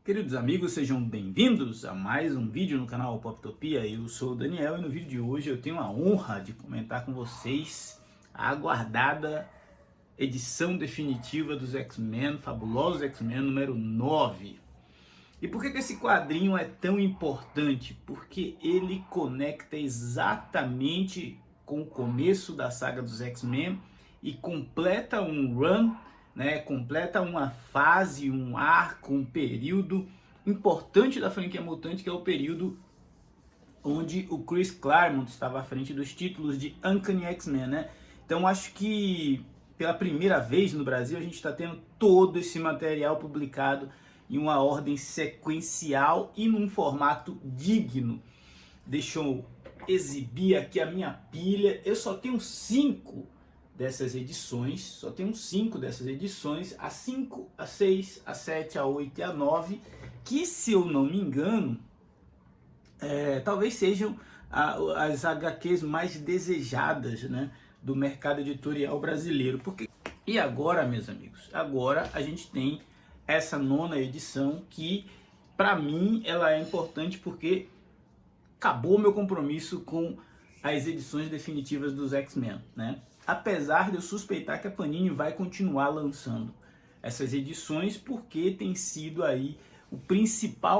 Queridos amigos, sejam bem-vindos a mais um vídeo no canal Poptopia. Eu sou o Daniel e no vídeo de hoje eu tenho a honra de comentar com vocês a aguardada edição definitiva dos X-Men, Fabulosos X-Men número 9. E por que esse quadrinho é tão importante? Porque ele conecta exatamente com o começo da saga dos X-Men e completa um run, completa uma fase, um arco, um período importante da franquia Mutante, que é o período onde o Chris Claremont estava à frente dos títulos de Uncanny X-Men, né? Então acho que pela primeira vez no Brasil a gente está tendo todo esse material publicado em uma ordem sequencial e num formato digno. Deixa eu exibir aqui a minha pilha. Eu só tenho 5 dessas edições, a 5, a 6, a 7, a 8 e a 9, que, se eu não me engano, talvez sejam as HQs mais desejadas, né, do mercado editorial brasileiro. E agora, meus amigos, agora a gente tem essa 9ª edição que, para mim, ela é importante porque acabou meu compromisso com as edições definitivas dos X-Men, né? Apesar de eu suspeitar que a Panini vai continuar lançando essas edições, porque tem sido aí a principal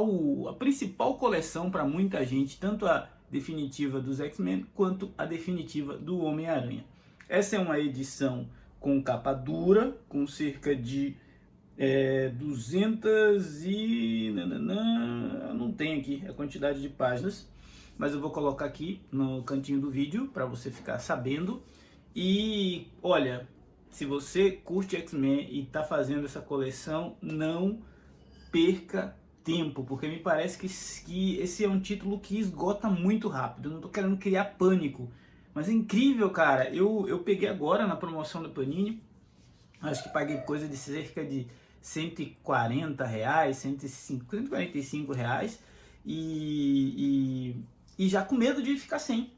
coleção para muita gente, tanto a definitiva dos X-Men quanto a definitiva do Homem-Aranha. Essa é uma edição com capa dura, com cerca de 200 e... não tem aqui a quantidade de páginas, mas eu vou colocar aqui no cantinho do vídeo para você ficar sabendo. E olha, se você curte X-Men e está fazendo essa coleção, não perca tempo, porque me parece que esse é um título que esgota muito rápido. Eu não estou querendo criar pânico, mas é incrível, cara. Eu peguei agora na promoção da Panini, acho que paguei coisa de cerca de R$140, 145 reais, e já com medo de ficar sem.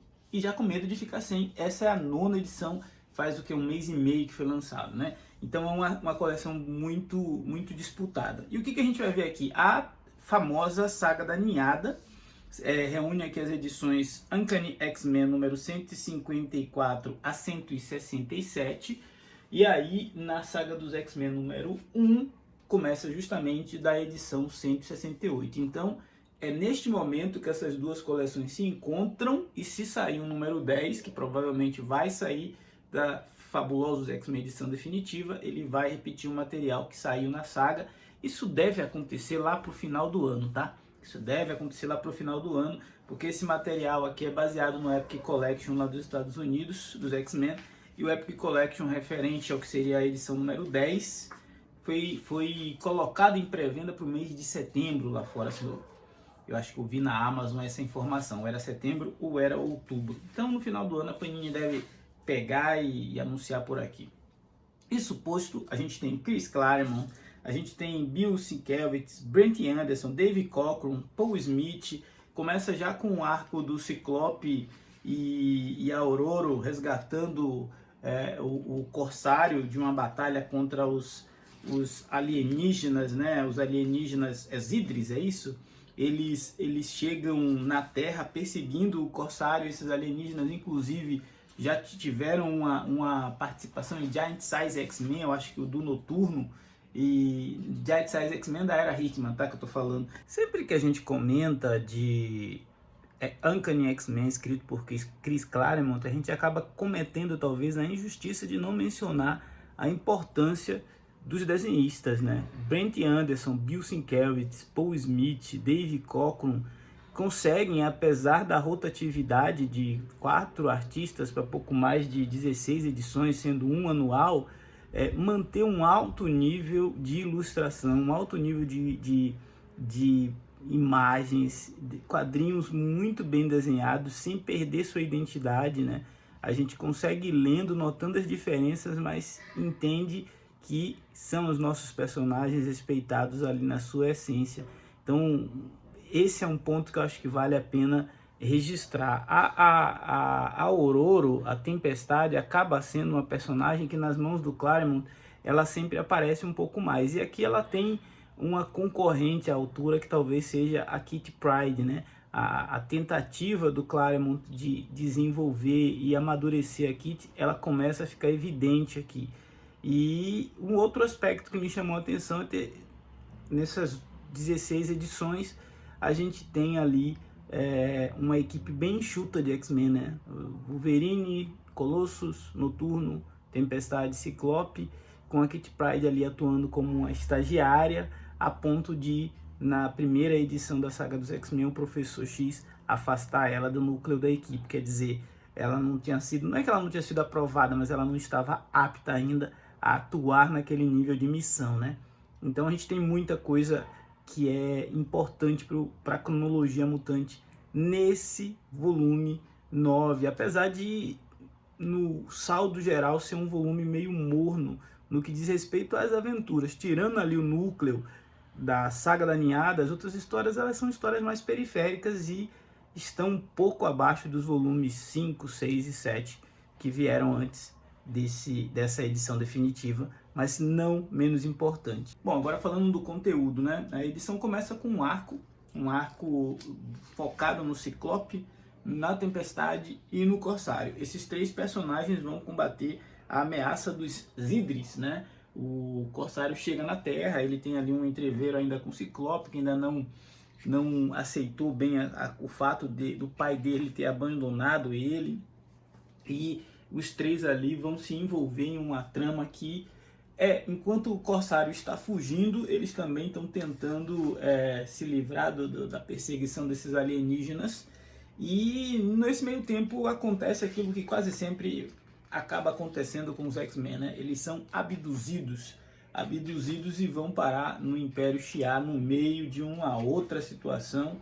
Essa é a 9ª edição, faz o que, um mês e meio que foi lançado, né? Então é uma coleção muito disputada. E o que a gente vai ver aqui? A famosa saga da ninhada, reúne aqui as edições Uncanny X-Men número 154 a 167, e aí na saga dos X-Men número 1 começa justamente da edição 168. Então é neste momento que essas duas coleções se encontram, e se sair o número 10, que provavelmente vai sair da Fabulosos X-Men edição definitiva, ele vai repetir o material que saiu na saga. Isso deve acontecer lá para o final do ano, tá? Porque esse material aqui é baseado no Epic Collection lá dos Estados Unidos, dos X-Men, e o Epic Collection referente ao que seria a edição número 10 foi colocado em pré-venda para o mês de setembro lá fora. Eu acho que eu vi na Amazon essa informação, era setembro ou era outubro. Então no final do ano a Panini deve pegar e anunciar por aqui. Isso posto, a gente tem Chris Claremont, a gente tem Bill Sienkiewicz, Brent Anderson, Dave Cockrum, Paul Smith. Começa já com o arco do Ciclope e a Aurora resgatando o Corsário de uma batalha contra os alienígenas, né? Os alienígenas Zidris, é isso? Eles chegam na Terra perseguindo o Corsário. Esses alienígenas, inclusive, já tiveram uma participação em Giant Size X-Men, eu acho que o do Noturno, e Giant Size X-Men da Era Hickman, tá? Que eu tô falando. Sempre que a gente comenta de Uncanny X-Men escrito por Chris Claremont, a gente acaba cometendo talvez a injustiça de não mencionar a importância dos desenhistas, né? Brent Anderson, Bill Sienkiewicz, Paul Smith, Dave Cockrum conseguem, apesar da rotatividade de 4 artistas para pouco mais de 16 edições, sendo um anual, manter um alto nível de ilustração, um alto nível de imagens, de quadrinhos muito bem desenhados, sem perder sua identidade, né? A gente consegue ir lendo, notando as diferenças, mas entende que são os nossos personagens respeitados ali na sua essência. Então esse é um ponto que eu acho que vale a pena registrar. A Aurora, a Tempestade, acaba sendo uma personagem que nas mãos do Claremont ela sempre aparece um pouco mais, e aqui ela tem uma concorrente à altura, que talvez seja a Kitty Pryde, né? A tentativa do Claremont de desenvolver e amadurecer a Kitty, ela começa a ficar evidente aqui. E um outro aspecto que me chamou a atenção é ter, nessas 16 edições, a gente tem ali uma equipe bem enxuta de X-Men, né? Wolverine, Colossus, Noturno, Tempestade, Ciclope, com a Kitty Pryde ali atuando como uma estagiária, a ponto de, na primeira edição da saga dos X-Men, o Professor X afastar ela do núcleo da equipe. Quer dizer, ela não tinha sido, não é que ela não tinha sido aprovada, mas ela não estava apta ainda a atuar naquele nível de missão, né? Então a gente tem muita coisa que é importante para a cronologia mutante nesse volume 9, apesar de, no saldo geral, ser um volume meio morno no que diz respeito às aventuras. Tirando ali o núcleo da saga da Ninhada, as outras histórias, elas são histórias mais periféricas e estão um pouco abaixo dos volumes 5, 6 e 7 que vieram antes dessa edição definitiva, mas não menos importante. Bom, agora falando do conteúdo, né? A edição começa com um arco focado no Ciclope, na Tempestade e no Corsário. Esses três personagens vão combater a ameaça dos Zidris, né? O Corsário chega na Terra, ele tem ali um entreveiro ainda com o Ciclope, que ainda não aceitou bem o fato do pai dele ter abandonado ele, e os três ali vão se envolver em uma trama que enquanto o Corsário está fugindo, eles também estão tentando se livrar da perseguição desses alienígenas, e nesse meio tempo acontece aquilo que quase sempre acaba acontecendo com os X-Men, né? Eles são abduzidos e vão parar no Império Shi'ar no meio de uma outra situação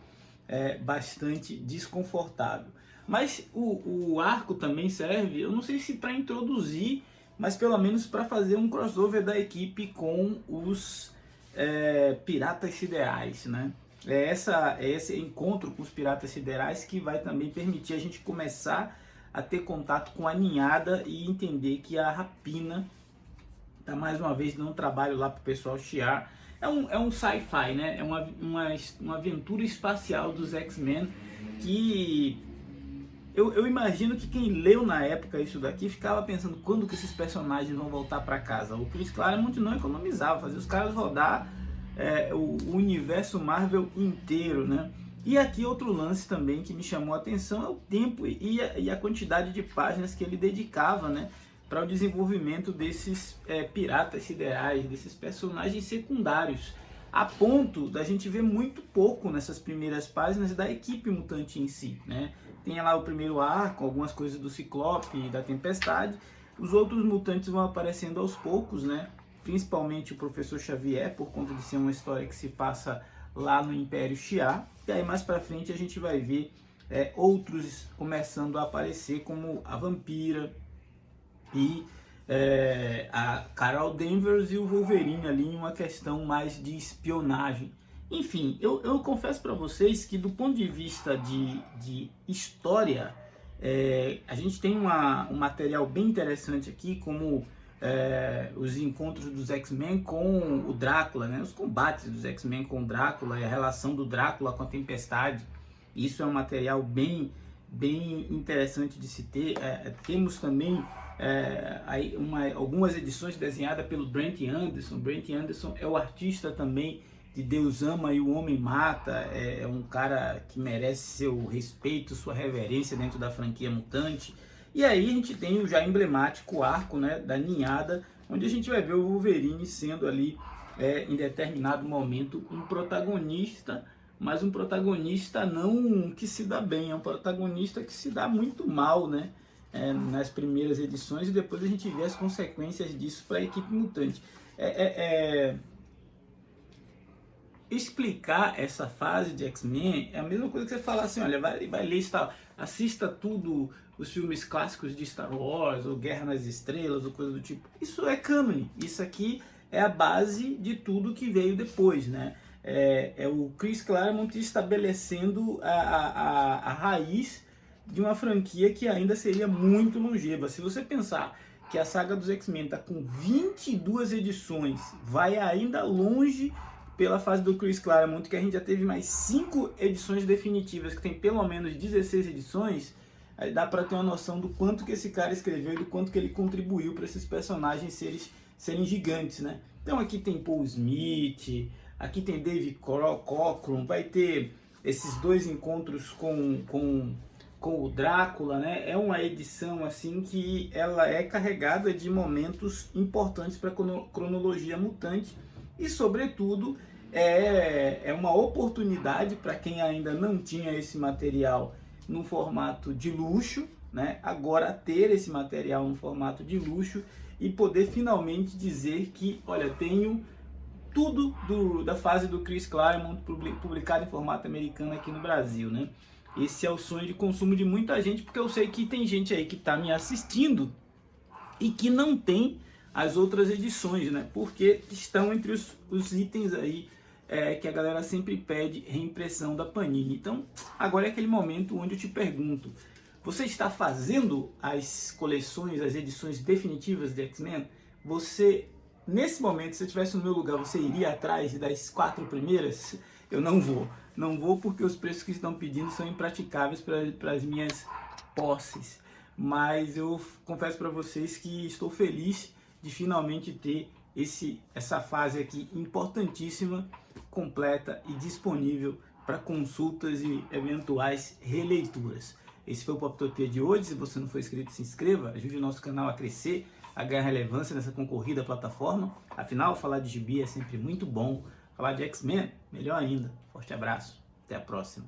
bastante desconfortável. Mas o arco também serve, eu não sei se para introduzir, mas pelo menos para fazer um crossover da equipe com os Piratas Siderais, né? É esse encontro com os Piratas Siderais que vai também permitir a gente começar a ter contato com a Ninhada e entender que a Rapina está mais uma vez dando um trabalho lá para o pessoal Shi'ar. É um sci-fi, né? É uma aventura espacial dos X-Men que eu imagino que quem leu na época isso daqui ficava pensando quando que esses personagens vão voltar para casa. O Chris Claremont não economizava, fazia os caras rodar o universo Marvel inteiro, né? E aqui outro lance também que me chamou a atenção é o tempo e a quantidade de páginas que ele dedicava, né, para o desenvolvimento desses piratas siderais, desses personagens secundários, a ponto da gente ver muito pouco nessas primeiras páginas da equipe mutante em si, né? Tem lá o primeiro arco, algumas coisas do Ciclope e da Tempestade, os outros mutantes vão aparecendo aos poucos, né? Principalmente o Professor Xavier, por conta de ser uma história que se passa lá no Império Shi'ar, e aí mais pra frente a gente vai ver outros começando a aparecer, como a Vampira e a Carol Danvers e o Wolverine ali em uma questão mais de espionagem. Enfim, eu confesso para vocês que do ponto de vista de história, a gente tem um material bem interessante aqui, como os encontros dos X-Men com o Drácula, né? Os combates dos X-Men com o Drácula e a relação do Drácula com a Tempestade. Isso é um material bem interessante de se ter. Temos também algumas edições desenhadas pelo Brent Anderson. Brent Anderson é o artista também de Deus Ama e o Homem Mata. É um cara que merece seu respeito, sua reverência dentro da franquia mutante. E aí a gente tem o já emblemático arco, né, da Ninhada, onde a gente vai ver o Wolverine sendo ali, em determinado momento, um protagonista, mas um protagonista não que se dá bem, é um protagonista que se dá muito mal, né, nas primeiras edições, e depois a gente vê as consequências disso para a equipe mutante. Explicar essa fase de X-Men é a mesma coisa que você falar assim, olha, vai ler, assista tudo os filmes clássicos de Star Wars, ou Guerra nas Estrelas, ou coisa do tipo. Isso é cânone, isso aqui é a base de tudo que veio depois, né? É o Chris Claremont estabelecendo a raiz de uma franquia que ainda seria muito longeva. Se você pensar que a saga dos X-Men está com 22 edições, vai ainda longe pela fase do Chris Claremont, que a gente já teve mais 5 edições definitivas, que tem pelo menos 16 edições, aí dá para ter uma noção do quanto que esse cara escreveu e do quanto que ele contribuiu para esses personagens serem gigantes, né? Então aqui tem Paul Smith, aqui tem David Cockrum, vai ter esses 2 encontros com o Drácula, né? É uma edição assim que ela é carregada de momentos importantes para a cronologia mutante e, sobretudo, é uma oportunidade para quem ainda não tinha esse material no formato de luxo, né? Agora ter esse material no formato de luxo e poder finalmente dizer que, olha, tenho tudo da fase do Chris Claremont publicado em formato americano aqui no Brasil, né? Esse é o sonho de consumo de muita gente, porque eu sei que tem gente aí que está me assistindo e que não tem as outras edições, né? Porque estão entre os itens aí que a galera sempre pede reimpressão da Panini. Então, agora é aquele momento onde eu te pergunto, você está fazendo as coleções, as edições definitivas de X-Men? Você, nesse momento, se eu estivesse no meu lugar, você iria atrás das 4 primeiras? Eu não vou. Não vou porque os preços que estão pedindo são impraticáveis para as minhas posses. Mas eu confesso para vocês que estou feliz de finalmente ter essa fase aqui importantíssima, completa e disponível para consultas e eventuais releituras. Esse foi o Poptopia de hoje. Se você não for inscrito, se inscreva, ajude o nosso canal a crescer, a ganhar relevância nessa concorrida plataforma. Afinal, falar de gibi é sempre muito bom. Falar de X-Men, melhor ainda. Forte abraço, até a próxima.